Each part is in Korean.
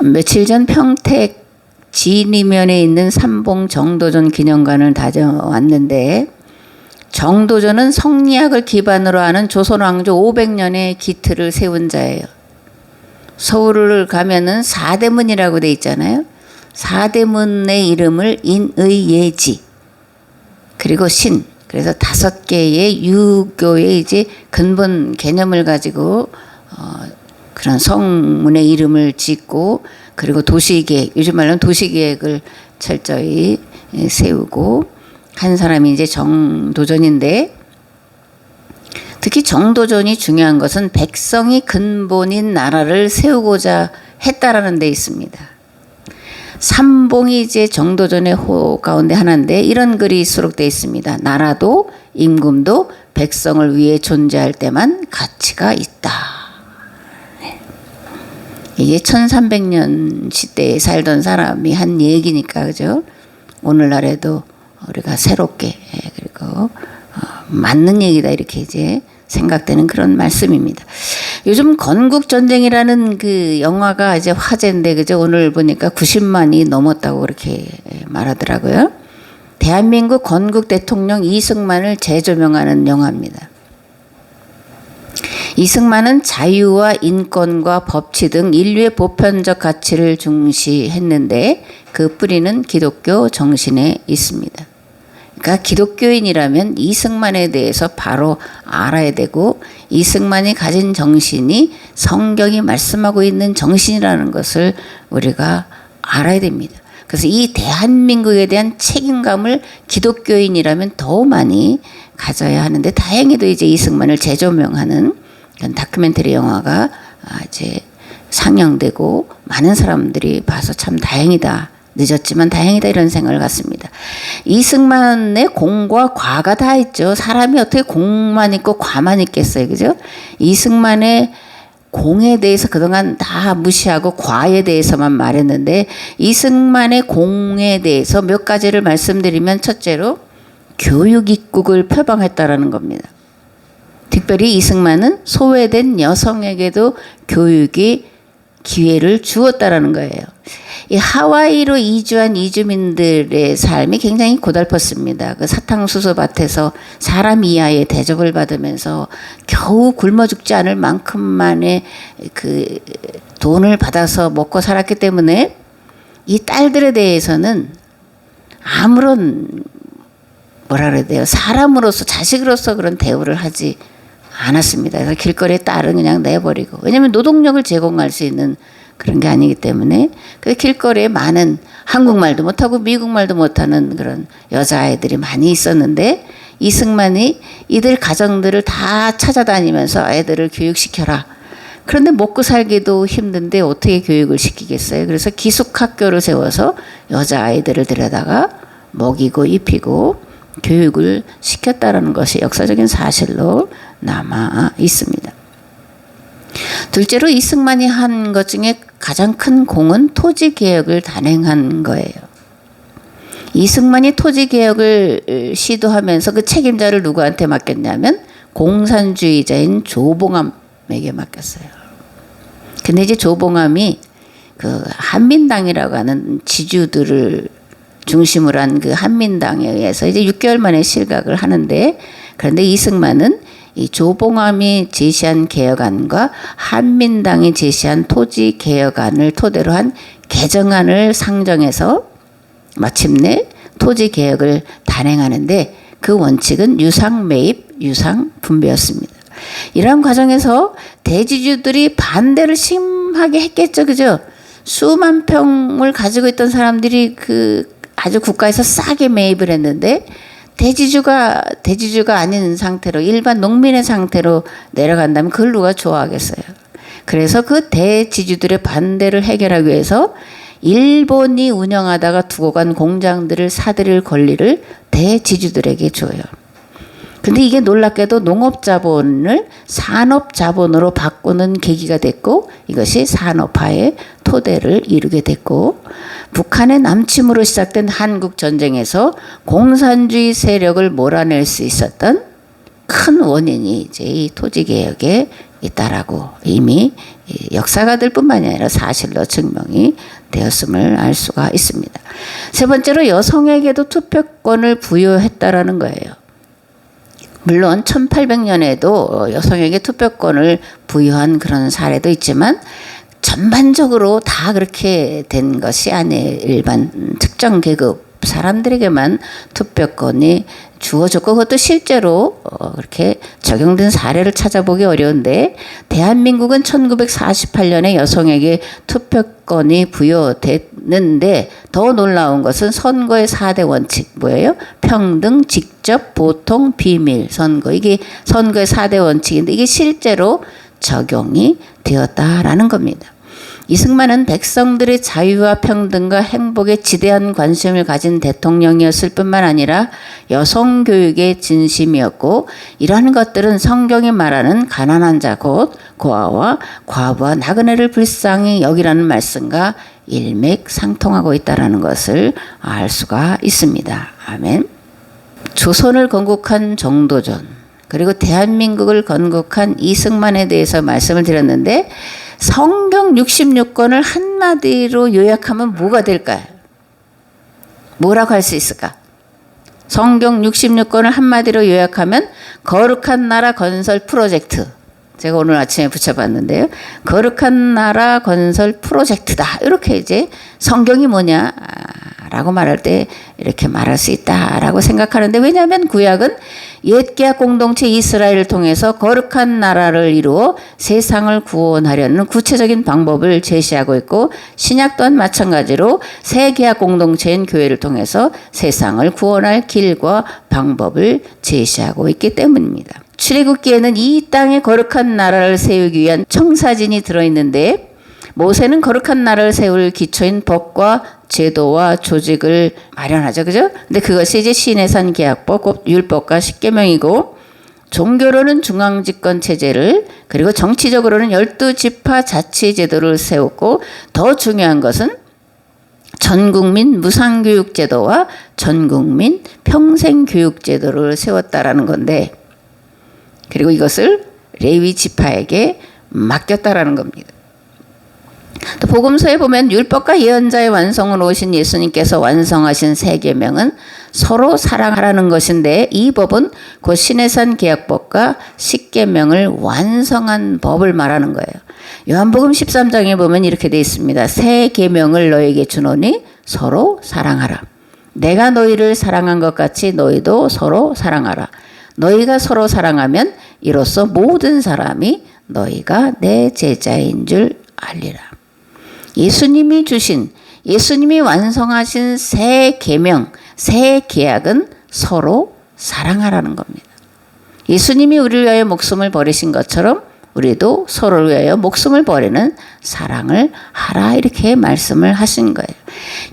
며칠 전 평택 진이면에 있는 삼봉 정도전 기념관을 다녀왔는데, 정도전은 성리학을 기반으로 하는 조선 왕조 500년의 기틀을 세운 자예요. 서울을 가면은 사대문이라고 돼 있잖아요. 사대문의 이름을 인의예지, 그리고 신, 그래서 5개의 유교의 이제 근본 개념을 가지고 그런 성문의 이름을 짓고, 그리고 도시계획, 요즘 말로는 도시계획을 철저히 세우고 한 사람이 이제 정도전인데, 특히 정도전이 중요한 것은 백성이 근본인 나라를 세우고자 했다라는 데 있습니다. 삼봉이 이제 정도전의 호 가운데 하나인데, 이런 글이 수록되어 있습니다. 나라도 임금도 백성을 위해 존재할 때만 가치가 있다. 이게 1300년 시대에 살던 사람이 한 얘기니까, 그죠? 오늘날에도 우리가 새롭게, 그리고 맞는 얘기다, 이렇게 이제 생각되는 그런 말씀입니다. 요즘 건국전쟁이라는 그 영화가 이제 화제인데, 그죠? 오늘 보니까 90만이 넘었다고 그렇게 말하더라고요. 대한민국 건국 대통령 이승만을 재조명하는 영화입니다. 이승만은 자유와 인권과 법치 등 인류의 보편적 가치를 중시했는데, 그 뿌리는 기독교 정신에 있습니다. 그러니까 기독교인이라면 이승만에 대해서 바로 알아야 되고, 이승만이 가진 정신이 성경이 말씀하고 있는 정신이라는 것을 우리가 알아야 됩니다. 그래서 이 대한민국에 대한 책임감을 기독교인이라면 더 많이 가져야 하는데, 다행히도 이제 이승만을 재조명하는 그런 다큐멘터리 영화가 이제 상영되고 많은 사람들이 봐서 참 다행이다. 늦었지만 다행이다, 이런 생각을 갖습니다. 이승만의 공과 과가 다 있죠. 사람이 어떻게 공만 있고 과만 있겠어요, 그죠? 이승만의 공에 대해서 그동안 다 무시하고 과에 대해서만 말했는데, 이승만의 공에 대해서 몇 가지를 말씀드리면, 첫째로 교육 입국을 표방했다라는 겁니다. 특별히 이승만은 소외된 여성에게도 교육의 기회를 주었다라는 거예요. 이 하와이로 이주한 이주민들의 삶이 굉장히 고달팠습니다. 그 사탕수수 밭에서 사람 이하의 대접을 받으면서 겨우 굶어 죽지 않을 만큼만의 그 돈을 받아서 먹고 살았기 때문에 이 딸들에 대해서는 아무런 뭐라 그래야 돼요? 사람으로서, 자식으로서 그런 대우를 하지 않았습니다. 그래서 길거리에 딸은 그냥 내버리고, 왜냐하면 노동력을 제공할 수 있는 그런 게 아니기 때문에. 그 길거리에 많은 한국말도 못하고 미국말도 못하는 그런 여자아이들이 많이 있었는데, 이승만이 이들 가정들을 다 찾아다니면서 애들을 교육시켜라. 그런데 먹고 살기도 힘든데 어떻게 교육을 시키겠어요? 그래서 기숙학교를 세워서 여자아이들을 데려다가 먹이고 입히고 교육을 시켰다는 것이 역사적인 사실로 남아 있습니다. 둘째로 이승만이 한 것 중에 가장 큰 공은 토지개혁을 단행한 거예요. 이승만이 토지개혁을 시도하면서 그 책임자를 누구한테 맡겼냐면 공산주의자인 조봉암에게 맡겼어요. 근데 이제 조봉암이 그 한민당이라고 하는 지주들을 중심으로 한 그 한민당에 의해서 이제 6개월 만에 실각을 하는데, 그런데 이승만은 이 조봉암이 제시한 개혁안과 한민당이 제시한 토지 개혁안을 토대로 한 개정안을 상정해서 마침내 토지 개혁을 단행하는데, 그 원칙은 유상 매입, 유상 분배였습니다. 이러한 과정에서 대지주들이 반대를 심하게 했겠죠, 그죠? 수만 평을 가지고 있던 사람들이 그 아주 국가에서 싸게 매입을 했는데, 대지주가 아닌 상태로, 일반 농민의 상태로 내려간다면 그걸 누가 좋아하겠어요. 그래서 그 대지주들의 반대를 해결하기 위해서 일본이 운영하다가 두고 간 공장들을 사들일 권리를 대지주들에게 줘요. 근데 이게 놀랍게도 농업자본을 산업자본으로 바꾸는 계기가 됐고, 이것이 산업화의 토대를 이루게 됐고, 북한의 남침으로 시작된 한국전쟁에서 공산주의 세력을 몰아낼 수 있었던 큰 원인이 이제 이 토지개혁의 있다라고 이미 역사가들뿐만이 아니라 사실로 증명이 되었음을 알 수가 있습니다. 세 번째로 여성에게도 투표권을 부여했다라는 거예요. 물론 1800년에도 여성에게 투표권을 부여한 그런 사례도 있지만 전반적으로 다 그렇게 된 것이 아니에요. 일반 특정 계급 사람들에게만 투표권이 주어졌고 그것도 실제로 그렇게 적용된 사례를 찾아보기 어려운데 대한민국은 1948년에 여성에게 투표권이 부여됐는데 더 놀라운 것은 선거의 4대 원칙 뭐예요? 평등, 직접, 보통, 비밀 선거. 이게 선거의 4대 원칙인데 이게 실제로 적용이 되었다라는 겁니다. 이승만은 백성들의 자유와 평등과 행복에 지대한 관심을 가진 대통령이었을 뿐만 아니라 여성 교육의 진심이었고 이러한 것들은 성경이 말하는 가난한 자 곧 고아와 과부와 나그네를 불쌍히 여기라는 말씀과 일맥상통하고 있다는 것을 알 수가 있습니다. 아멘. 조선을 건국한 정도전 그리고 대한민국을 건국한 이승만에 대해서 말씀을 드렸는데 성경 66권을 한마디로 요약하면 뭐가 될까요? 뭐라고 할 수 있을까? 성경 66권을 한마디로 요약하면 거룩한 나라 건설 프로젝트. 제가 오늘 아침에 붙여봤는데요. 거룩한 나라 건설 프로젝트다. 이렇게 이제 성경이 뭐냐? 라고 말할 때 이렇게 말할 수 있다라고 생각하는데 왜냐하면 구약은 옛 계약 공동체 이스라엘을 통해서 거룩한 나라를 이루어 세상을 구원하려는 구체적인 방법을 제시하고 있고 신약 또한 마찬가지로 새 계약 공동체인 교회를 통해서 세상을 구원할 길과 방법을 제시하고 있기 때문입니다. 출애굽기에는 이 땅에 거룩한 나라를 세우기 위한 청사진이 들어있는데 모세는 거룩한 나라를 세울 기초인 법과 제도와 조직을 마련하죠. 그죠? 근데 그것이 이제 시내산 계약법, 율법과 십계명이고 종교로는 중앙집권 체제를 그리고 정치적으로는 12지파 자치 제도를 세웠고 더 중요한 것은 전국민 무상교육제도와 전국민 평생교육제도를 세웠다라는 건데 그리고 이것을 레위 지파에게 맡겼다라는 겁니다. 또 복음서에 보면 율법과 예언자의 완성으로 오신 예수님께서 완성하신 세 계명은 서로 사랑하라는 것인데 이 법은 곧 시내산 계약법과 십계명을 완성한 법을 말하는 거예요. 요한복음 13장에 보면 이렇게 되어 있습니다. 새 계명을 너에게 주노니 서로 사랑하라. 내가 너희를 사랑한 것 같이 너희도 서로 사랑하라. 너희가 서로 사랑하면 이로써 모든 사람이 너희가 내 제자인 줄 알리라. 예수님이 주신 예수님이 완성하신 새 계명, 새 계약은 서로 사랑하라는 겁니다. 예수님이 우리를 위하여 목숨을 버리신 것처럼 우리도 서로를 위하여 목숨을 버리는 사랑을 하라 이렇게 말씀을 하신 거예요.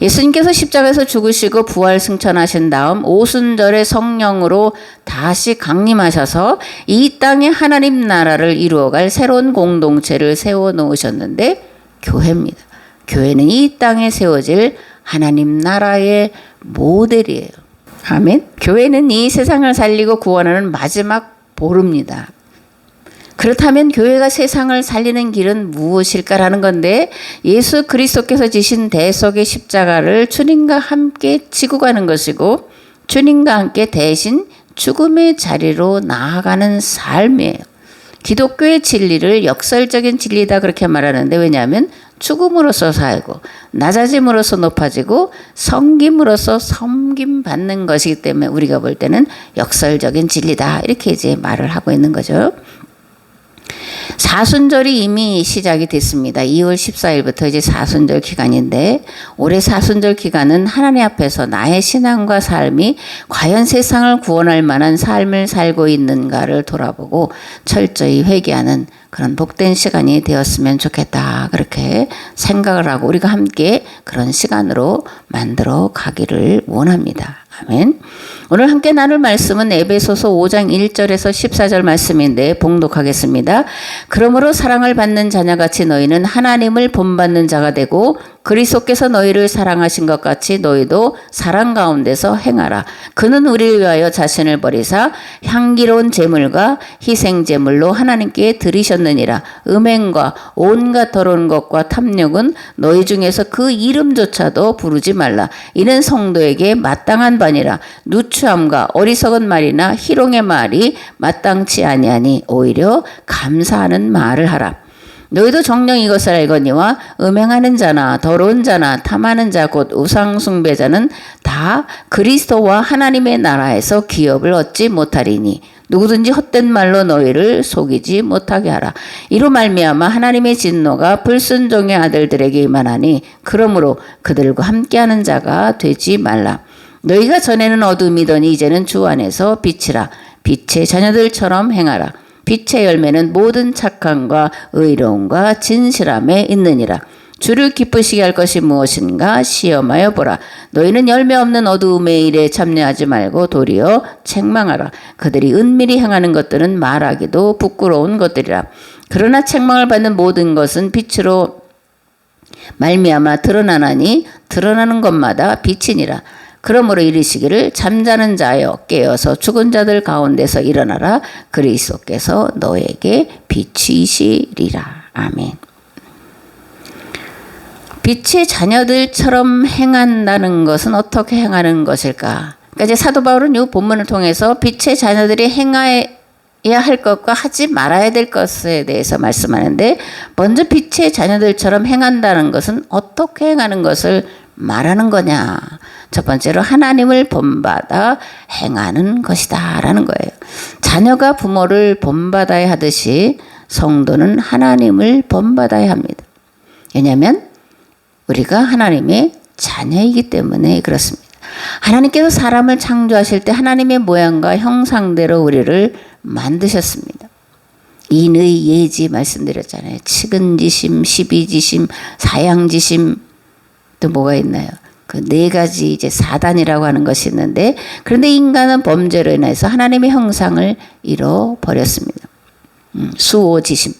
예수님께서 십자가에서 죽으시고 부활 승천하신 다음 오순절에 성령으로 다시 강림하셔서 이 땅에 하나님 나라를 이루어갈 새로운 공동체를 세워놓으셨는데 교회입니다. 교회는 이 땅에 세워질 하나님 나라의 모델이에요. 아멘. 교회는 이 세상을 살리고 구원하는 마지막 보루입니다. 그렇다면 교회가 세상을 살리는 길은 무엇일까라는 건데 예수 그리스도께서 지신 대속의 십자가를 주님과 함께 지고 가는 것이고 주님과 함께 대신 죽음의 자리로 나아가는 삶이에요. 기독교의 진리를 역설적인 진리다 그렇게 말하는데 왜냐하면 죽음으로써 살고 낮아짐으로써 높아지고 섬김으로써 섬김받는 것이기 때문에 우리가 볼 때는 역설적인 진리다 이렇게 이제 말을 하고 있는 거죠. 사순절이 이미 시작이 됐습니다. 2월 14일부터 이제 사순절 기간인데 올해 사순절 기간은 하나님 앞에서 나의 신앙과 삶이 과연 세상을 구원할 만한 삶을 살고 있는가를 돌아보고 철저히 회개하는 그런 복된 시간이 되었으면 좋겠다 그렇게 생각을 하고 우리가 함께 그런 시간으로 만들어 가기를 원합니다. 아멘. 오늘 함께 나눌 말씀은 에베소서 5장 1절에서 14절 말씀인데 봉독하겠습니다. 그러므로 사랑을 받는 자녀같이 너희는 하나님을 본받는 자가 되고 그리스도께서 너희를 사랑하신 것 같이 너희도 사랑 가운데서 행하라. 그는 우리를 위하여 자신을 버리사 향기로운 제물과 희생 제물로 하나님께 드리셨느니라. 음행과 온갖 더러운 것과 탐욕은 너희 중에서 그 이름조차도 부르지 말라. 이는 성도에게 마땅한 바니라. 누추함과 어리석은 말이나 희롱의 말이 마땅치 아니하니 오히려 감사하는 말을 하라. 너희도 정녕 이것을 알거니와 음행하는 자나 더러운 자나 탐하는 자 곧 우상 숭배자는 다 그리스도와 하나님의 나라에서 기업을 얻지 못하리니 누구든지 헛된 말로 너희를 속이지 못하게 하라. 이로 말미암아 하나님의 진노가 불순종의 아들들에게 임하나니 그러므로 그들과 함께하는 자가 되지 말라. 너희가 전에는 어둠이더니 이제는 주 안에서 빛이라. 빛의 자녀들처럼 행하라. 빛의 열매는 모든 착함과 의로움과 진실함에 있느니라. 주를 기쁘시게 할 것이 무엇인가 시험하여 보라. 너희는 열매 없는 어두움의 일에 참여하지 말고 도리어 책망하라. 그들이 은밀히 행하는 것들은 말하기도 부끄러운 것들이라. 그러나 책망을 받는 모든 것은 빛으로 말미암아 드러나나니 드러나는 것마다 빛이니라. 그러므로 이르시기를 잠자는 자여 깨어서 죽은 자들 가운데서 일어나라. 그리스도께서 너에게 빛이시리라. 아멘. 빛의 자녀들처럼 행한다는 것은 어떻게 행하는 것일까? 그러니까 이제 사도 바울은 이 본문을 통해서 빛의 자녀들이 행해야 할 것과 하지 말아야 될 것에 대해서 말씀하는데, 먼저 빛의 자녀들처럼 행한다는 것은 어떻게 행하는 것을 말하는 거냐? 첫 번째로 하나님을 본받아 행하는 것이다 라는 거예요. 자녀가 부모를 본받아야 하듯이 성도는 하나님을 본받아야 합니다. 왜냐하면 우리가 하나님의 자녀이기 때문에 그렇습니다. 하나님께서 사람을 창조하실 때 하나님의 모양과 형상대로 우리를 만드셨습니다. 인의 예지 말씀드렸잖아요. 측은지심, 십이지심, 사양지심, 또 뭐가 있나요? 그 네 가지 이제 사단이라고 하는 것이 있는데, 그런데 인간은 범죄로 인해서 하나님의 형상을 잃어버렸습니다. 수오지심,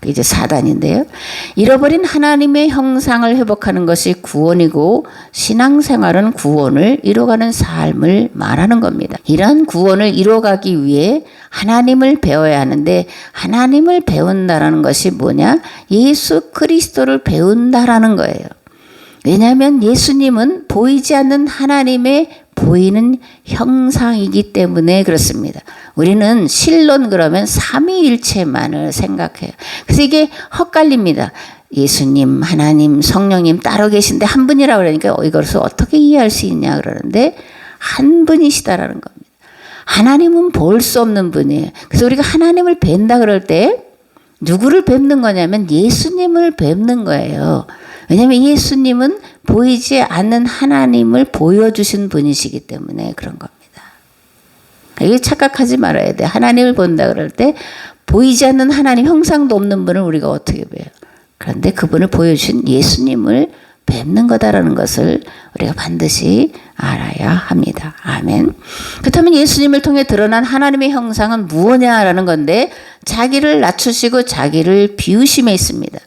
그게 이제 사단인데요. 잃어버린 하나님의 형상을 회복하는 것이 구원이고, 신앙생활은 구원을 이뤄가는 삶을 말하는 겁니다. 이러한 구원을 이뤄가기 위해 하나님을 배워야 하는데, 하나님을 배운다라는 것이 뭐냐? 예수 그리스도를 배운다라는 거예요. 왜냐하면 예수님은 보이지 않는 하나님의 보이는 형상이기 때문에 그렇습니다. 우리는 실론 그러면 삼위일체만을 생각해요. 그래서 이게 헛갈립니다. 예수님, 하나님, 성령님 따로 계신데 한 분이라고 그러니까 이것을 어떻게 이해할 수 있냐 그러는데, 한 분이시다라는 겁니다. 하나님은 볼 수 없는 분이에요. 그래서 우리가 하나님을 뵌다 그럴 때 누구를 뵙는 거냐면 예수님을 뵙는 거예요. 왜냐하면 예수님은 보이지 않는 하나님을 보여주신 분이시기 때문에 그런 겁니다. 이게 착각하지 말아야 돼. 하나님을 본다 그럴 때 보이지 않는 하나님, 형상도 없는 분을 우리가 어떻게 봬요? 그런데 그분을 보여주신 예수님을 뵙는 거다라는 것을 우리가 반드시 알아야 합니다. 아멘. 그렇다면 예수님을 통해 드러난 하나님의 형상은 무엇냐라는 건데, 자기를 낮추시고 자기를 비우심에 있습니다.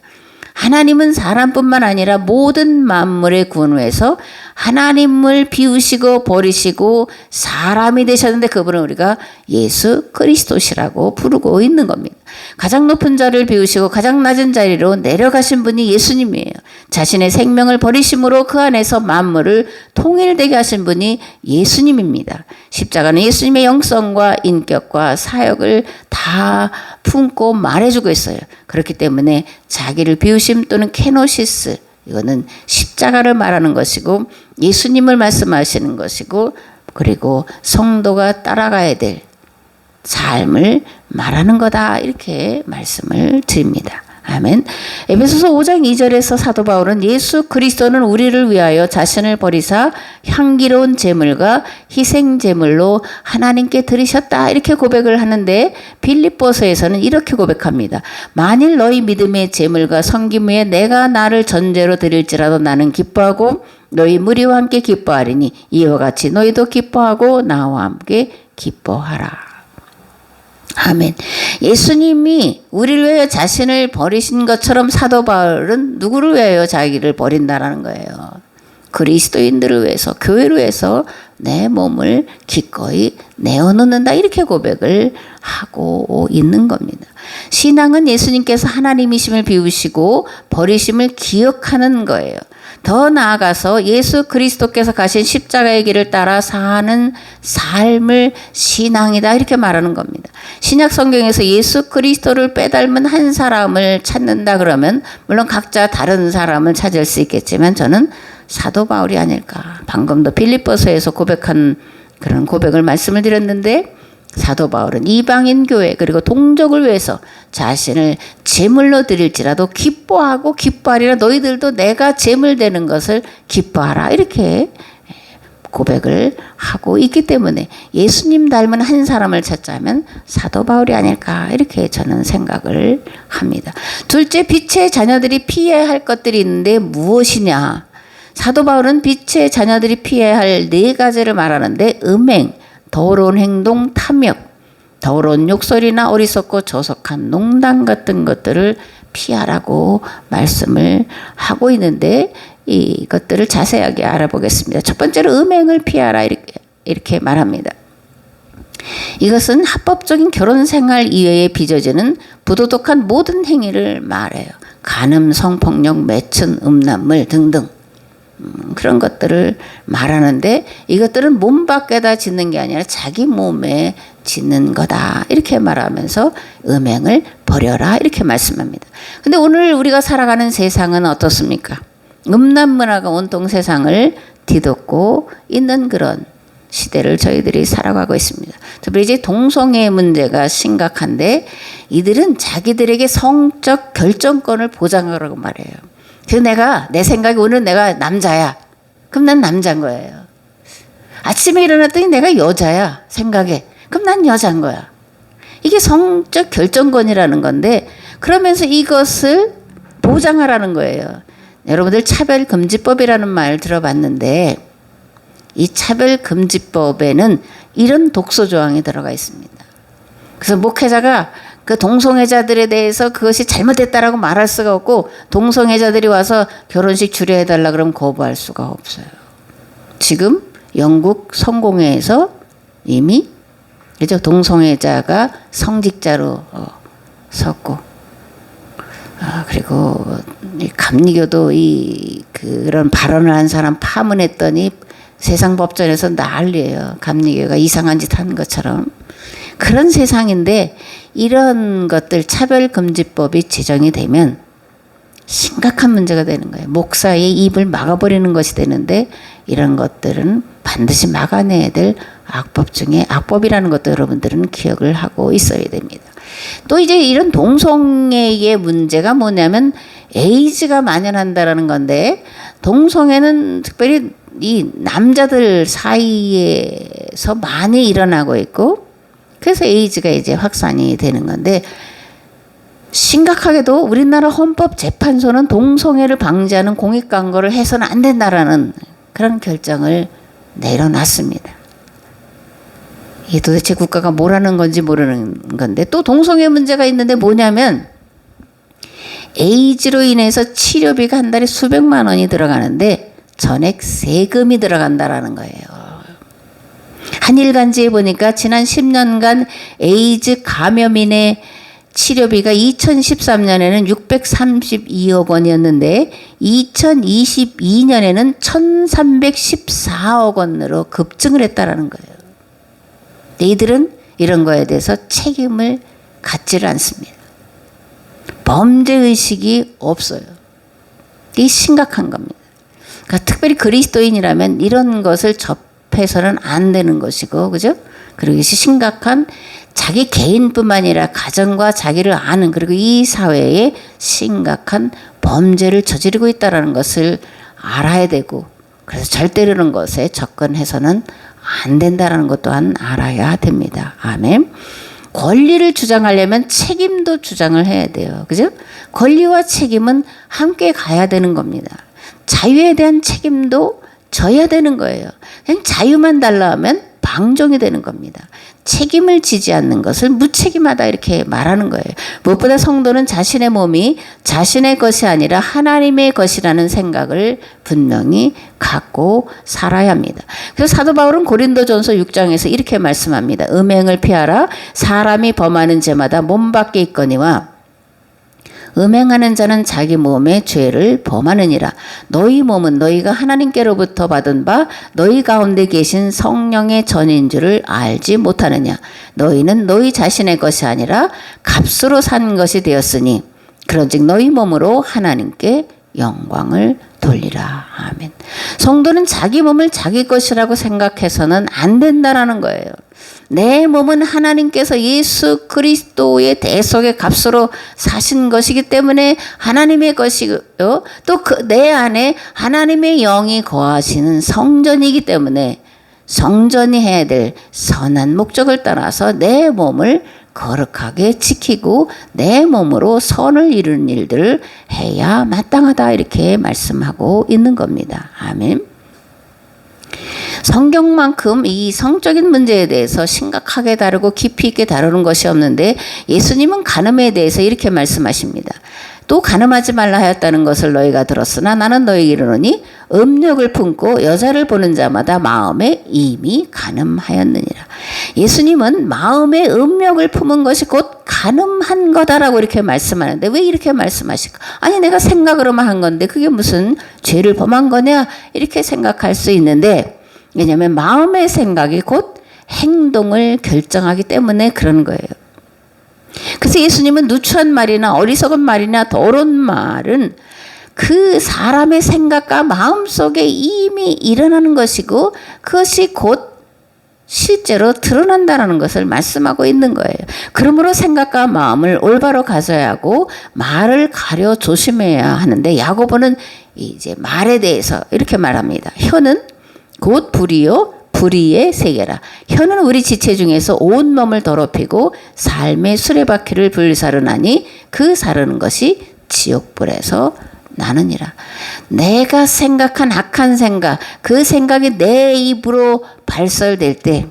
하나님은 사람뿐만 아니라 모든 만물의 구원에서 하나님을 비우시고 버리시고 사람이 되셨는데, 그분은 우리가 예수 그리스도시라고 부르고 있는 겁니다. 가장 높은 자를 비우시고 가장 낮은 자리로 내려가신 분이 예수님이에요. 자신의 생명을 버리심으로 그 안에서 만물을 통일되게 하신 분이 예수님입니다. 십자가는 예수님의 영성과 인격과 사역을 다 품고 말해주고 있어요. 그렇기 때문에 자기를 비우심 또는 케노시스, 이거는 십자가를 말하는 것이고 예수님을 말씀하시는 것이고, 그리고 성도가 따라가야 될 삶을 말하는 거다, 이렇게 말씀을 드립니다. 아멘. 에베소서 5장 2절에서 사도 바울은 예수 그리스도는 우리를 위하여 자신을 버리사 향기로운 제물과 희생 제물로 하나님께 드리셨다, 이렇게 고백을 하는데, 빌립보서에서는 이렇게 고백합니다. 만일 너희 믿음의 제물과 섬김 후에 내가 나를 전제로 드릴지라도 나는 기뻐하고 너희 무리와 함께 기뻐하리니 이와 같이 너희도 기뻐하고 나와 함께 기뻐하라. 아멘. 예수님이 우리를 위하여 자신을 버리신 것처럼 사도 바울은 누구를 위하여 자기를 버린다라는 거예요. 그리스도인들을 위해서, 교회를 위해서 내 몸을 기꺼이 내어놓는다, 이렇게 고백을 하고 있는 겁니다. 신앙은 예수님께서 하나님이심을 비우시고 버리심을 기억하는 거예요. 더 나아가서 예수 그리스도께서 가신 십자가의 길을 따라 사는 삶을 신앙이다, 이렇게 말하는 겁니다. 신약 성경에서 예수 그리스도를 빼닮은 한 사람을 찾는다 그러면 물론 각자 다른 사람을 찾을 수 있겠지만 저는 사도 바울이 아닐까. 방금도 빌립보서에서 고백한 그런 고백을 말씀을 드렸는데, 사도 바울은 이방인 교회 그리고 동족을 위해서 자신을 제물로 드릴지라도 기뻐하고 기뻐하리라. 너희들도 내가 제물 되는 것을 기뻐하라, 이렇게 고백을 하고 있기 때문에 예수님 닮은 한 사람을 찾자면 사도 바울이 아닐까, 이렇게 저는 생각을 합니다. 둘째, 빛의 자녀들이 피해야 할 것들이 있는데 무엇이냐. 사도 바울은 빛의 자녀들이 피해야 할 4가지를 말하는데, 음행, 더러운 행동, 탐욕, 더러운 욕설이나 어리석고 저속한 농담 같은 것들을 피하라고 말씀을 하고 있는데, 이것들을 자세하게 알아보겠습니다. 첫 번째로 음행을 피하라, 이렇게 말합니다. 이것은 합법적인 결혼 생활 이외에 빚어지는 부도덕한 모든 행위를 말해요. 간음, 성폭력, 매춘, 음란물 등등. 그런 것들을 말하는데, 이것들은 몸 밖에다 짓는 게 아니라 자기 몸에 짓는 거다, 이렇게 말하면서 음행을 버려라, 이렇게 말씀합니다. 근데 오늘 우리가 살아가는 세상은 어떻습니까? 음란 문화가 온통 세상을 뒤덮고 있는 그런 시대를 저희들이 살아가고 있습니다. 특별히 이제 동성애 문제가 심각한데, 이들은 자기들에게 성적 결정권을 보장하라고 말해요. 그래서 내 생각에 오늘 내가 남자야. 그럼 난 남자인 거예요. 아침에 일어났더니 내가 여자야, 생각에. 그럼 난 여자인 거야. 이게 성적 결정권이라는 건데, 그러면서 이것을 보장하라는 거예요. 여러분들 차별금지법이라는 말 들어봤는데, 이 차별금지법에는 이런 독소조항이 들어가 있습니다. 그래서 목회자가 그 동성애자들에 대해서 그것이 잘못됐다라고 말할 수가 없고, 동성애자들이 와서 결혼식 주례해달라 그러면 거부할 수가 없어요. 지금 영국 성공회에서 이미 그죠, 동성애자가 성직자로 섰고, 그리고 감리교도 그런 발언을 한 사람 파문했더니 세상 법전에서 난리예요. 감리교가 이상한 짓 한 것처럼. 그런 세상인데, 이런 것들 차별금지법이 제정이 되면 심각한 문제가 되는 거예요. 목사의 입을 막아버리는 것이 되는데, 이런 것들은 반드시 막아내야 될 악법 중에 악법이라는 것도 여러분들은 기억을 하고 있어야 됩니다. 또 이제 이런 동성애의 문제가 뭐냐면 에이즈가 만연한다라는 건데, 동성애는 특별히 이 남자들 사이에서 많이 일어나고 있고, 그래서 에이즈가 이제 확산이 되는 건데, 심각하게도 우리나라 헌법재판소는 동성애를 방지하는 공익광고를 해서는 안 된다라는 그런 결정을 내려놨습니다. 이게 도대체 국가가 뭘 하는 건지 모르는 건데, 또 동성애 문제가 있는데 뭐냐면, 에이즈로 인해서 치료비가 한 달에 수백만 원이 들어가는데 전액 세금이 들어간다라는 거예요. 한일간지에 보니까 지난 10년간 에이즈 감염인의 치료비가 2013년에는 632억 원이었는데 2022년에는 1314억 원으로 급증을 했다라는 거예요. 이들은 이런 거에 대해서 책임을 갖지를 않습니다. 범죄의식이 없어요. 이게 심각한 겁니다. 그러니까 특별히 그리스도인이라면 이런 것을 접해서는 안 되는 것이고, 그죠? 그리고 이것이 심각한 자기 개인뿐만 아니라 가정과 자기를 아는, 그리고 이 사회에 심각한 범죄를 저지르고 있다는 것을 알아야 되고, 그래서 절대 이런 것에 접근해서는 안 된다는 것 또한 알아야 됩니다. 아멘. 권리를 주장하려면 책임도 주장을 해야 돼요. 그죠? 권리와 책임은 함께 가야 되는 겁니다. 자유에 대한 책임도 져야 되는 거예요. 그냥 자유만 달라 하면 방종이 되는 겁니다. 책임을 지지 않는 것을 무책임하다 이렇게 말하는 거예요. 무엇보다 성도는 자신의 몸이 자신의 것이 아니라 하나님의 것이라는 생각을 분명히 갖고 살아야 합니다. 그래서 사도 바울은 고린도전서 6장에서 이렇게 말씀합니다. 음행을 피하라. 사람이 범하는 죄마다 몸 밖에 있거니와 음행하는 자는 자기 몸에 죄를 범하느니라. 너희 몸은 너희가 하나님께로부터 받은 바 너희 가운데 계신 성령의 전인 줄을 알지 못하느냐. 너희는 너희 자신의 것이 아니라 값으로 산 것이 되었으니 그런즉 너희 몸으로 하나님께 영광을 돌리라. 아멘. 성도는 자기 몸을 자기 것이라고 생각해서는 안 된다라는 거예요. 내 몸은 하나님께서 예수 그리스도의 대속의 값으로 사신 것이기 때문에 하나님의 것이고요. 또 그 내 안에 하나님의 영이 거하시는 성전이기 때문에 성전이 해야 될 선한 목적을 따라서 내 몸을 거룩하게 지키고 내 몸으로 선을 이루는 일들을 해야 마땅하다 이렇게 말씀하고 있는 겁니다. 아멘. 성경만큼 이 성적인 문제에 대해서 심각하게 다루고 깊이 있게 다루는 것이 없는데 예수님은 간음에 대해서 이렇게 말씀하십니다. 또 간음하지 말라 하였다는 것을 너희가 들었으나 나는 너희에게 이르노니 음욕을 품고 여자를 보는 자마다 마음에 이미 간음하였느니라. 예수님은 마음에 음욕을 품은 것이 곧 간음한 거다라고 이렇게 말씀하는데 왜 이렇게 말씀하실까? 아니 내가 생각으로만 한 건데 그게 무슨 죄를 범한 거냐 이렇게 생각할 수 있는데 왜냐하면 마음의 생각이 곧 행동을 결정하기 때문에 그런 거예요. 그래서 예수님은 누추한 말이나 어리석은 말이나 더러운 말은 그 사람의 생각과 마음속에 이미 일어나는 것이고 그것이 곧 실제로 드러난다는 것을 말씀하고 있는 거예요. 그러므로 생각과 마음을 올바로 가져야 하고 말을 가려 조심해야 하는데 야고보는 이제 말에 대해서 이렇게 말합니다. 혀는 곧 불이요 불의의 세계라. 혀는 우리 지체 중에서 온 몸을 더럽히고 삶의 수레바퀴를 불사르나니 그 사르는 것이 지옥불에서 나느니라. 내가 생각한 악한 생각, 그 생각이 내 입으로 발설될 때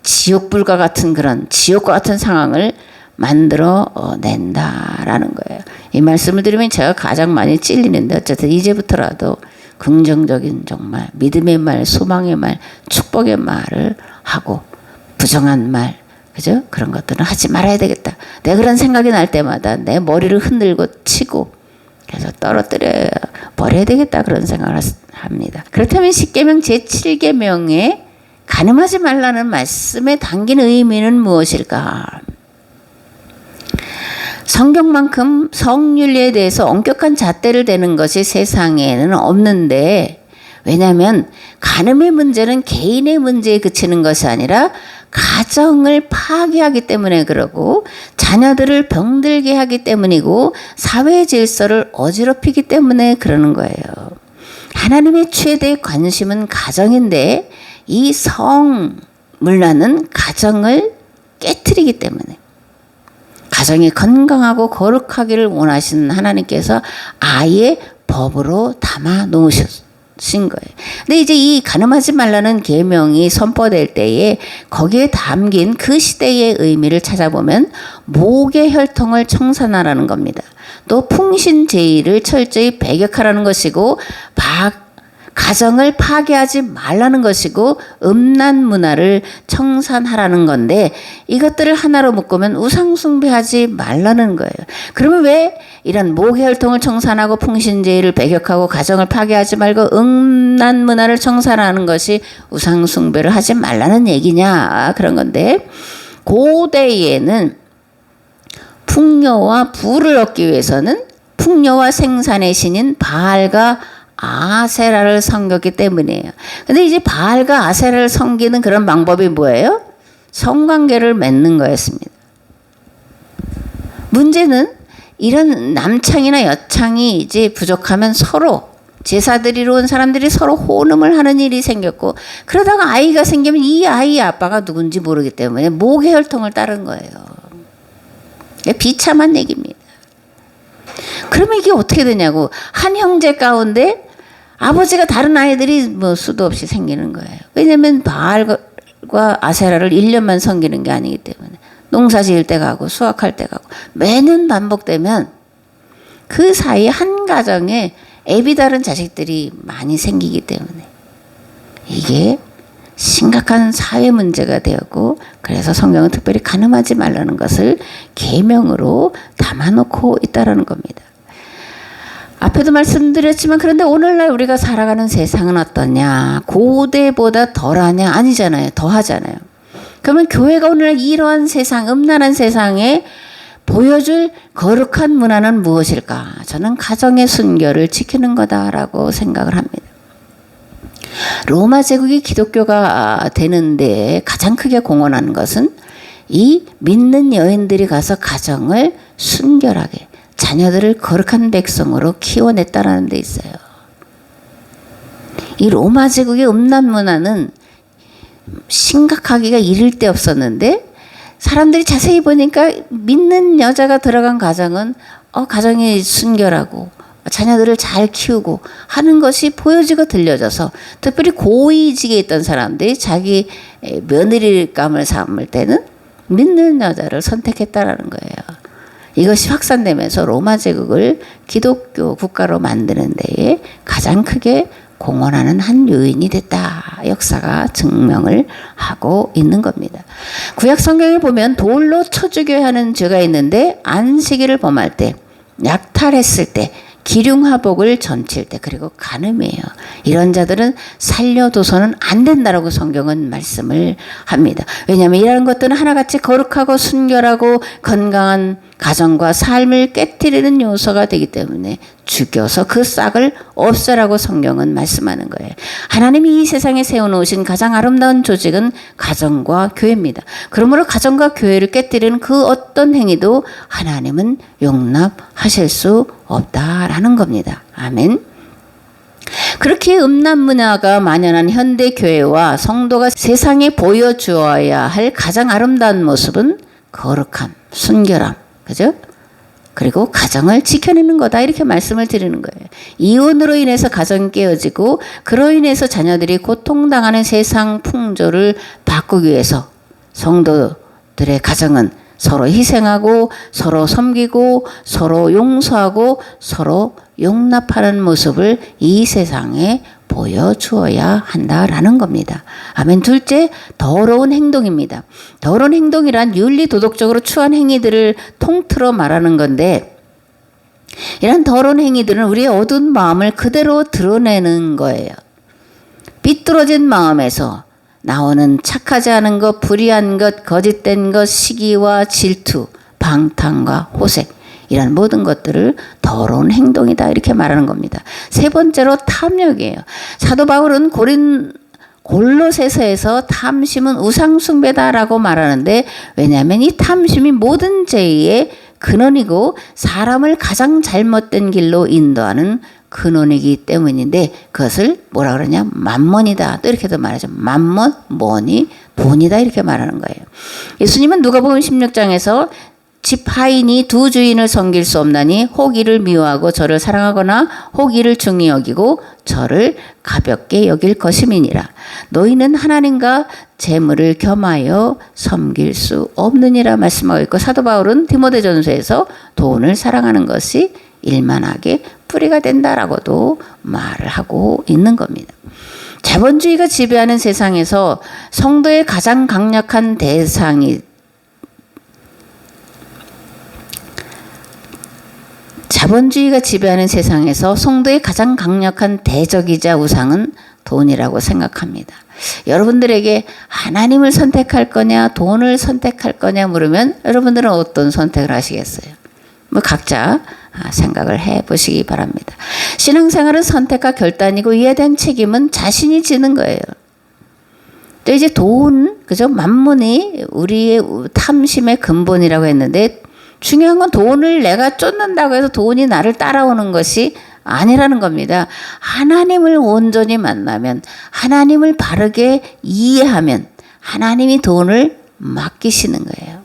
지옥불과 같은 그런 지옥과 같은 상황을 만들어 낸다라는 거예요. 이 말씀을 들으면 제가 가장 많이 찔리는데 어쨌든 이제부터라도 긍정적인 정말 믿음의 말, 소망의 말, 축복의 말을 하고 부정한 말, 그죠? 그런 것들은 하지 말아야 되겠다. 내가 그런 생각이 날 때마다 내 머리를 흔들고 치고 그래서 떨어뜨려 버려야 되겠다 그런 생각을 합니다. 그렇다면 십계명 제7계명에 간음하지 말라는 말씀에 담긴 의미는 무엇일까? 성경만큼 성윤리에 대해서 엄격한 잣대를 대는 것이 세상에는 없는데 왜냐하면 간음의 문제는 개인의 문제에 그치는 것이 아니라 가정을 파괴하기 때문에 그러고 자녀들을 병들게 하기 때문이고 사회 질서를 어지럽히기 때문에 그러는 거예요. 하나님의 최대 관심은 가정인데 이 성문화는 가정을 깨트리기 때문에 가정이 건강하고 거룩하기를 원하시는 하나님께서 아예 법으로 담아 놓으신 거예요. 근데 이제 이 간음하지 말라는 계명이 선포될 때에 거기에 담긴 그 시대의 의미를 찾아보면 목의 혈통을 청산하라는 겁니다. 또 풍신제의를 철저히 배격하라는 것이고 가정을 파괴하지 말라는 것이고 음란 문화를 청산하라는 건데 이것들을 하나로 묶으면 우상숭배하지 말라는 거예요. 그러면 왜 이런 목의 혈통을 청산하고 풍신제의를 배격하고 가정을 파괴하지 말고 음란 문화를 청산하는 것이 우상숭배를 하지 말라는 얘기냐 그런 건데 고대에는 풍요와 부를 얻기 위해서는 풍요와 생산의 신인 바알과 아세라를 섬겼기 때문이에요. 근데 이제 바알과 아세라를 섬기는 그런 방법이 뭐예요? 성관계를 맺는 거였습니다. 문제는 이런 남창이나 여창이 이제 부족하면 서로 제사드리러 온 사람들이 서로 혼음을 하는 일이 생겼고 그러다가 아이가 생기면 이 아이의 아빠가 누군지 모르기 때문에 목의 혈통을 따른 거예요. 비참한 얘기입니다. 그러면 이게 어떻게 되냐고. 한 형제 가운데 아버지가 다른 아이들이 뭐 수도 없이 생기는 거예요. 왜냐면 바알과 아세라를 1년만 섬기는 게 아니기 때문에 농사 지을 때 가고 수확할 때 가고 매년 반복되면 그 사이 한 가정에 애비 다른 자식들이 많이 생기기 때문에 이게 심각한 사회 문제가 되었고, 그래서 성경은 특별히 간음하지 말라는 것을 계명으로 담아놓고 있다는 겁니다. 앞에도 말씀드렸지만 그런데 오늘날 우리가 살아가는 세상은 어떠냐? 고대보다 덜하냐? 아니잖아요. 더하잖아요. 그러면 교회가 오늘날 이러한 세상, 음란한 세상에 보여줄 거룩한 문화는 무엇일까? 저는 가정의 순결을 지키는 거다라고 생각을 합니다. 로마 제국이 기독교가 되는데 가장 크게 공헌하는 것은 이 믿는 여인들이 가서 가정을 순결하게, 자녀들을 거룩한 백성으로 키워냈다라는 데 있어요. 이 로마 제국의 음란 문화는 심각하기가 이를 데 없었는데, 사람들이 자세히 보니까 믿는 여자가 들어간 가정은 가정이 순결하고 자녀들을 잘 키우고 하는 것이 보여지고 들려져서, 특별히 고위직에 있던 사람들이 자기 며느리감을 삼을 때는 믿는 여자를 선택했다라는 거예요. 이것이 확산되면서 로마 제국을 기독교 국가로 만드는 데에 가장 크게 공헌하는 한 요인이 됐다. 역사가 증명을 하고 있는 겁니다. 구약 성경에 보면 돌로 쳐 죽여야 하는 죄가 있는데, 안식일을 범할 때, 약탈했을 때, 기륭하복을 점칠 때, 그리고 간음이에요. 이런 자들은 살려둬서는 안 된다라고 성경은 말씀을 합니다. 왜냐하면 이런 것들은 하나같이 거룩하고 순결하고 건강한 가정과 삶을 깨뜨리는 요소가 되기 때문에 죽여서 그 싹을 없애라고 성경은 말씀하는 거예요. 하나님이 이 세상에 세워놓으신 가장 아름다운 조직은 가정과 교회입니다. 그러므로 가정과 교회를 깨뜨리는 그 어떤 행위도 하나님은 용납하실 수 없다라는 겁니다. 아멘. 그렇게 음란 문화가 만연한 현대 교회와 성도가 세상에 보여주어야 할 가장 아름다운 모습은 거룩함, 순결함, 그죠? 그리고 가정을 지켜내는 거다, 이렇게 말씀을 드리는 거예요. 이혼으로 인해서 가정이 깨어지고 그로 인해서 자녀들이 고통당하는 세상 풍조를 바꾸기 위해서 성도들의 가정은 서로 희생하고 서로 섬기고 서로 용서하고 서로 용납하는 모습을 이 세상에 보여주어야 한다라는 겁니다. 아멘. 둘째, 더러운 행동입니다. 더러운 행동이란 윤리 도덕적으로 추한 행위들을 통틀어 말하는 건데, 이런 더러운 행위들은 우리의 어두운 마음을 그대로 드러내는 거예요. 삐뚤어진 마음에서 나오는 착하지 않은 것, 불의한 것, 거짓된 것, 시기와 질투, 방탕과 호색, 이런 모든 것들을 더러운 행동이다, 이렇게 말하는 겁니다. 세 번째로 탐욕이에요. 사도 바울은 골로새서에서 탐심은 우상숭배다라고 말하는데, 왜냐하면 이 탐심이 모든 죄의 근원이고 사람을 가장 잘못된 길로 인도하는 근원이기 때문인데, 그것을 뭐라 그러냐, 만몬이다, 또 이렇게도 말하죠. 만몬, 머니, 돈이다, 이렇게 말하는 거예요. 예수님은 누가복음 16장에서 집 하인이 두 주인을 섬길 수 없나니 혹 이를 미워하고 저를 사랑하거나 혹 이를 중히 여기고 저를 가볍게 여길 것임이니라. 너희는 하나님과 재물을 겸하여 섬길 수 없느니라 말씀하고 있고, 사도 바울은 디모데전서에서 돈을 사랑하는 것이 일만하게 뿌리가 된다라고도 말을 하고 있는 겁니다. 자본주의가 지배하는 세상에서 성도의 가장 강력한 대상이 자본주의가 지배하는 세상에서 성도의 가장 강력한 대적이자 우상은 돈이라고 생각합니다. 여러분들에게 하나님을 선택할 거냐, 돈을 선택할 거냐 물으면 여러분들은 어떤 선택을 하시겠어요? 뭐 각자 생각을 해보시기 바랍니다. 신앙생활은 선택과 결단이고 이에 대한 책임은 자신이 지는 거예요. 또 이제 돈, 그죠? 만몬이 우리의 탐심의 근본이라고 했는데, 중요한 건 돈을 내가 쫓는다고 해서 돈이 나를 따라오는 것이 아니라는 겁니다. 하나님을 온전히 만나면, 하나님을 바르게 이해하면 하나님이 돈을 맡기시는 거예요.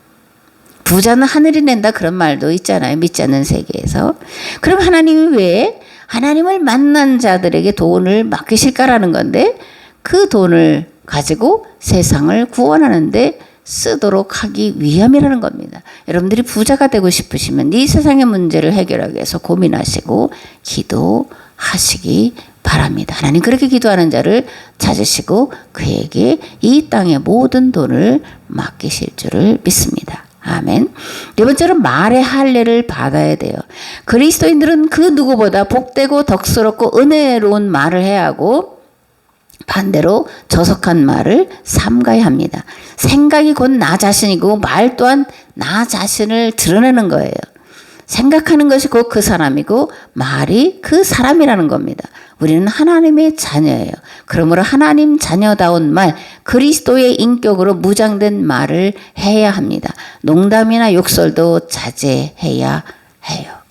부자는 하늘이 낸다 그런 말도 있잖아요. 믿지 않는 세계에서. 그럼 하나님이 왜 하나님을 만난 자들에게 돈을 맡기실까라는 건데 그 돈을 가지고 세상을 구원하는데 쓰도록 하기 위함이라는 겁니다. 여러분들이 부자가 되고 싶으시면 이 세상의 문제를 해결하기 위해서 고민하시고 기도하시기 바랍니다. 하나님 그렇게 기도하는 자를 찾으시고 그에게 이 땅의 모든 돈을 맡기실 줄을 믿습니다. 아멘. 네 번째로 말의 할례를 받아야 돼요. 그리스도인들은 그 누구보다 복되고 덕스럽고 은혜로운 말을 해야 하고 반대로 저속한 말을 삼가야 합니다. 생각이 곧 나 자신이고 말 또한 나 자신을 드러내는 거예요. 생각하는 것이 곧 그 사람이고 말이 그 사람이라는 겁니다. 우리는 하나님의 자녀예요. 그러므로 하나님 자녀다운 말, 그리스도의 인격으로 무장된 말을 해야 합니다. 농담이나 욕설도 자제해야 해요.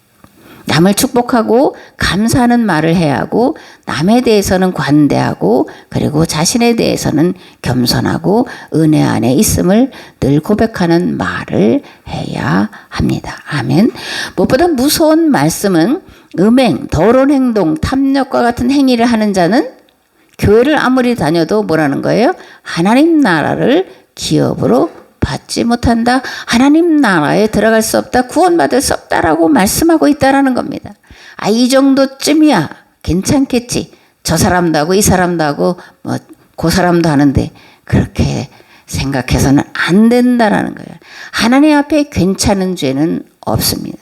남을 축복하고 감사하는 말을 해야 하고 남에 대해서는 관대하고 그리고 자신에 대해서는 겸손하고 은혜 안에 있음을 늘 고백하는 말을 해야 합니다. 아멘. 무엇보다 무서운 말씀은 음행, 더러운 행동, 탐욕과 같은 행위를 하는 자는 교회를 아무리 다녀도 뭐라는 거예요? 하나님 나라를 기업으로 받지 못한다. 하나님 나라에 들어갈 수 없다. 구원받을 수 없다라고 말씀하고 있다라는 겁니다. 아, 이 정도쯤이야 괜찮겠지. 저 사람도 하고 이 사람도 하고 뭐 그 사람도 하는데 그렇게 생각해서는 안 된다라는 거예요. 하나님 앞에 괜찮은 죄는 없습니다.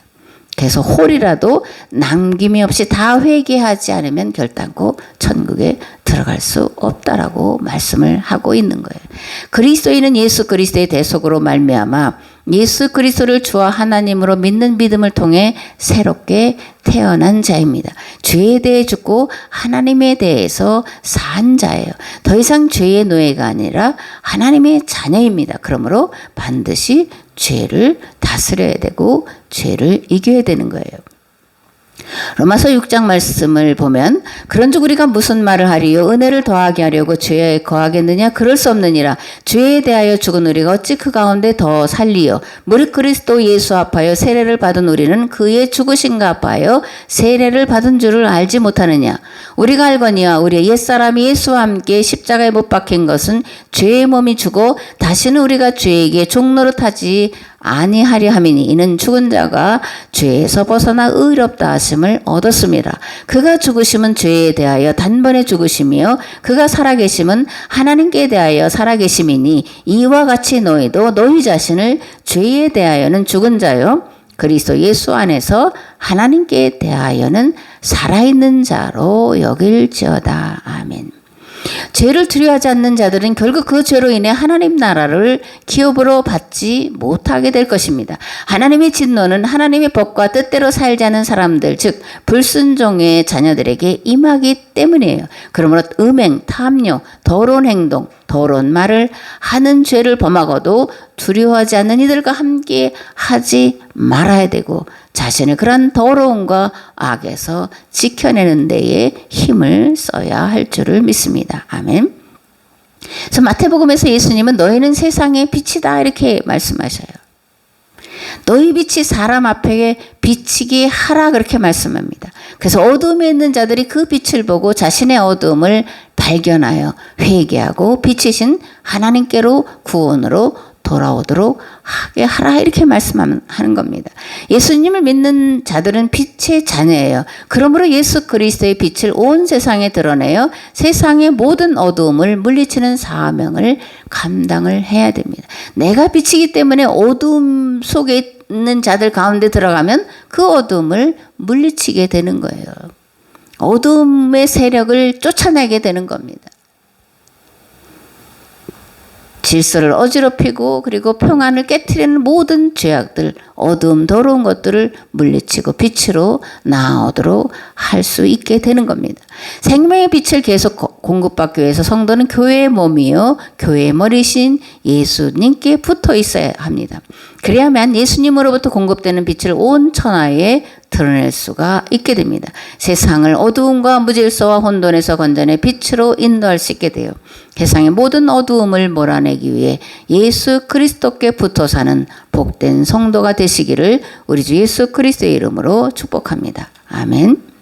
그래서 홀이라도 남김이 없이 다 회개하지 않으면 결단코 천국에 들어갈 수 없다라고 말씀을 하고 있는 거예요. 그리스도인은 예수 그리스도의 대속으로 말미암아 예수 그리스도를 주와 하나님으로 믿는 믿음을 통해 새롭게 태어난 자입니다. 죄에 대해 죽고 하나님에 대해서 산 자예요. 더 이상 죄의 노예가 아니라 하나님의 자녀입니다. 그러므로 반드시 죄를 다스려야 되고 죄를 이겨야 되는 거예요. 로마서 6장 말씀을 보면 그런즉 우리가 무슨 말을 하리요 은혜를 더하게 하려고 죄에 거하겠느냐 그럴 수 없느니라. 죄에 대하여 죽은 우리가 어찌 그 가운데 더 살리요. 무릇 그리스도 예수 앞하여 세례를 받은 우리는 그의 죽으심과 합하여 세례를 받은 줄을 알지 못하느냐. 우리가 알거니와 우리의 옛사람이 예수와 함께 십자가에 못 박힌 것은 죄의 몸이 죽어 다시는 우리가 죄에게 종노릇하지 아니하려 함이니 이는 죽은 자가 죄에서 벗어나 의롭다 하심을 얻었습니다. 그가 죽으심은 죄에 대하여 단번에 죽으심이요 그가 살아계심은 하나님께 대하여 살아계심이니 이와 같이 너희도 너희 자신을 죄에 대하여는 죽은 자요 그리스도 예수 안에서 하나님께 대하여는 살아있는 자로 여길지어다. 아멘. 죄를 두려워하지 않는 자들은 결국 그 죄로 인해 하나님 나라를 기업으로 받지 못하게 될 것입니다. 하나님의 진노는 하나님의 법과 뜻대로 살지 않은 사람들, 즉 불순종의 자녀들에게 임하기 때문이에요. 그러므로 음행, 탐욕, 더러운 행동, 더러운 말을 하는 죄를 범하고도 두려워하지 않는 이들과 함께 하지 말아야 되고 자신을 그런 더러움과 악에서 지켜내는 데에 힘을 써야 할 줄을 믿습니다. 아멘. 그래서 마태복음에서 예수님은 너희는 세상의 빛이다 이렇게 말씀하셔요. 너희 빛이 사람 앞에 비치게 하라 그렇게 말씀합니다. 그래서 어둠에 있는 자들이 그 빛을 보고 자신의 어둠을 발견하여 회개하고 빛이신 하나님께로 구원으로 돌아오도록 하게 하라 이렇게 말씀하는 겁니다. 예수님을 믿는 자들은 빛의 자녀예요. 그러므로 예수 그리스도의 빛을 온 세상에 드러내어 세상의 모든 어두움을 물리치는 사명을 감당을 해야 됩니다. 내가 빛이기 때문에 어두움 속에 있는 자들 가운데 들어가면 그 어두움을 물리치게 되는 거예요. 어두움의 세력을 쫓아내게 되는 겁니다. 질서를 어지럽히고 그리고 평안을 깨트리는 모든 죄악들, 어두움, 더러운 것들을 물리치고 빛으로 나아오도록 할 수 있게 되는 겁니다. 생명의 빛을 계속 공급받기 위해서 성도는 교회의 몸이요 교회의 머리신 예수님께 붙어 있어야 합니다. 그래야만 예수님으로부터 공급되는 빛을 온 천하에 드러낼 수가 있게 됩니다. 세상을 어두움과 무질서와 혼돈에서 건져내 빛으로 인도할 수 있게 돼요. 세상의 모든 어두움을 몰아내기 위해 예수 그리스도께 붙어 사는 복된 성도가 되시기를 우리 주 예수 그리스도의 이름으로 축복합니다. 아멘.